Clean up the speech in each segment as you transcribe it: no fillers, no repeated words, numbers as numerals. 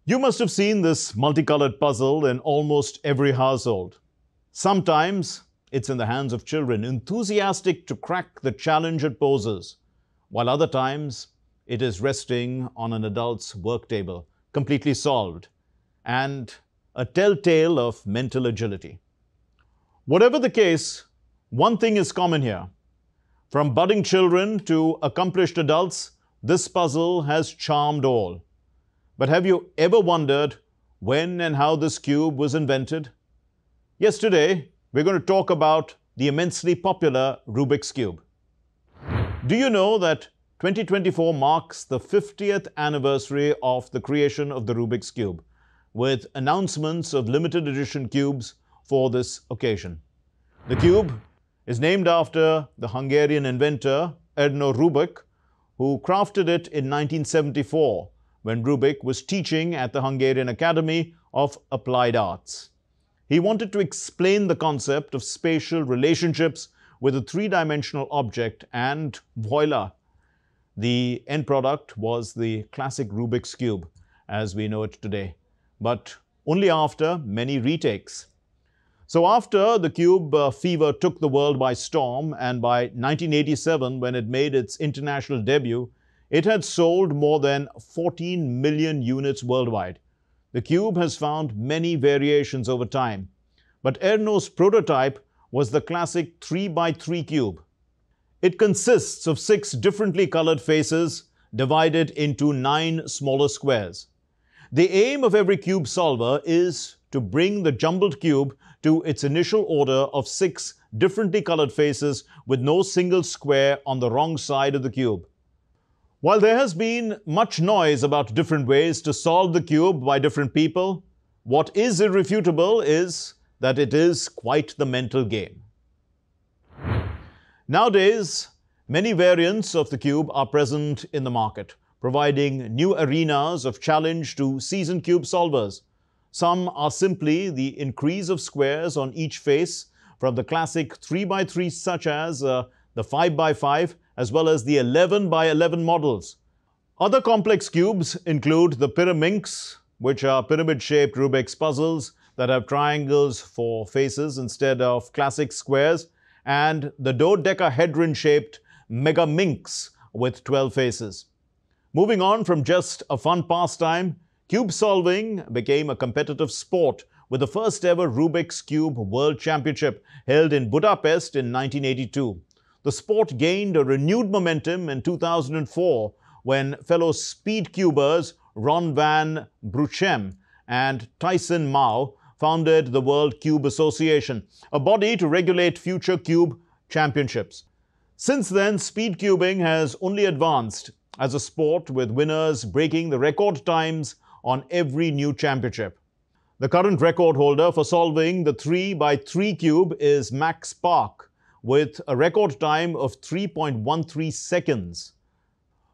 You must have seen this multicolored puzzle in almost every household. Sometimes it's in the hands of children enthusiastic to crack the challenge it poses, while other times it is resting on an adult's work table, completely solved, and a telltale of mental agility. Whatever the case, one thing is common here. From budding children to accomplished adults, this puzzle has charmed all. But have you ever wondered when and how this cube was invented? Yes, today we're going to talk about the immensely popular Rubik's Cube. Do you know that 2024 marks the 50th anniversary of the creation of the Rubik's Cube, with announcements of limited edition cubes for this occasion? The cube is named after the Hungarian inventor Erdős Rubik, who crafted it in 1974 when Rubik was teaching at the Hungarian Academy of Applied Arts. He wanted to explain the concept of spatial relationships with a three-dimensional object, and voila! The end product was the classic Rubik's Cube as we know it today, but only after many retakes. So after the cube fever took the world by storm, and by 1987, when it made its international debut, it had sold more than 14 million units worldwide. The cube has found many variations over time, but Erdős's prototype was the classic 3x3 cube. It consists of 6 differently colored faces divided into 9 smaller squares. The aim of every cube solver is to bring the jumbled cube to its initial order of 6 differently colored faces with no single square on the wrong side of the cube. While there has been much noise about different ways to solve the cube by different people, what is irrefutable is that it is quite the mental game. Nowadays, many variants of the cube are present in the market, providing new arenas of challenge to seasoned cube solvers. Some are simply the increase of squares on each face from the classic 3x3, such as the 5x5, as well as the 11x11 models. Other complex cubes include the Pyraminx, which are pyramid-shaped Rubik's puzzles that have triangles for faces instead of classic squares, and the dodecahedron-shaped Megaminx with 12 faces. Moving on from just a fun pastime, cube solving became a competitive sport with the first ever Rubik's Cube World Championship held in Budapest in 1982. The sport gained a renewed momentum in 2004 when fellow speed cubers Ron van Bruchem and Tyson Mao founded the World Cube Association, a body to regulate future cube championships. Since then, speed cubing has only advanced as a sport, with winners breaking the record times on every new championship. The current record holder for solving the 3x3 cube is Max Park, with a record time of 3.13 seconds.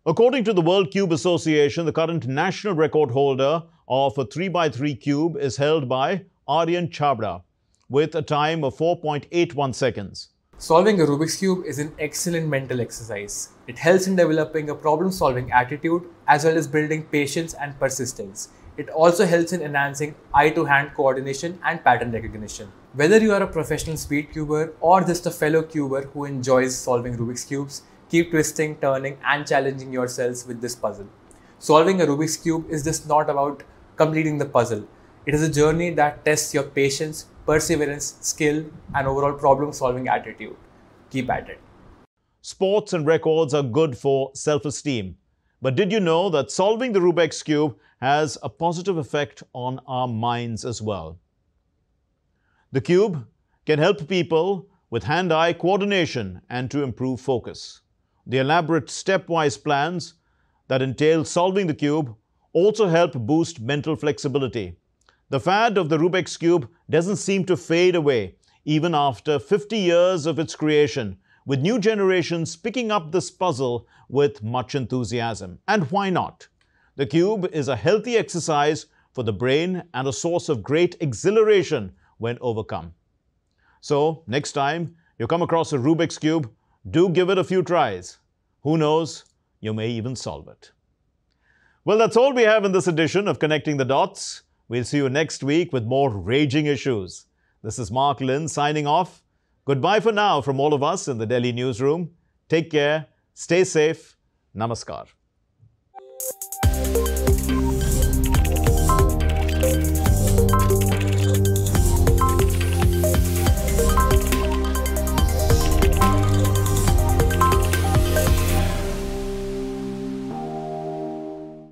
According to the World Cube Association, the current national record holder of a 3x3 cube is held by Aryan Chabra, with a time of 4.81 seconds. Solving a Rubik's Cube is an excellent mental exercise. It helps in developing a problem-solving attitude as well as building patience and persistence. It also helps in enhancing eye-to-hand coordination and pattern recognition. Whether you are a professional speed cuber or just a fellow cuber who enjoys solving Rubik's Cubes, keep twisting, turning and challenging yourselves with this puzzle. Solving a Rubik's Cube is just not about completing the puzzle. It is a journey that tests your patience, perseverance, skill and overall problem-solving attitude. Keep at it. Sports and records are good for self-esteem. But did you know that solving the Rubik's Cube has a positive effect on our minds as well? The cube can help people with hand-eye coordination and to improve focus. The elaborate stepwise plans that entail solving the cube also help boost mental flexibility. The fad of the Rubik's Cube doesn't seem to fade away, even after 50 years of its creation, with new generations picking up this puzzle with much enthusiasm. And why not? The cube is a healthy exercise for the brain and a source of great exhilaration when overcome. So, next time you come across a Rubik's Cube, do give it a few tries. Who knows, you may even solve it. Well, that's all we have in this edition of Connecting the Dots. We'll see you next week with more raging issues. This is Mark Lynn signing off. Goodbye for now from all of us in the Delhi newsroom. Take care, stay safe, namaskar.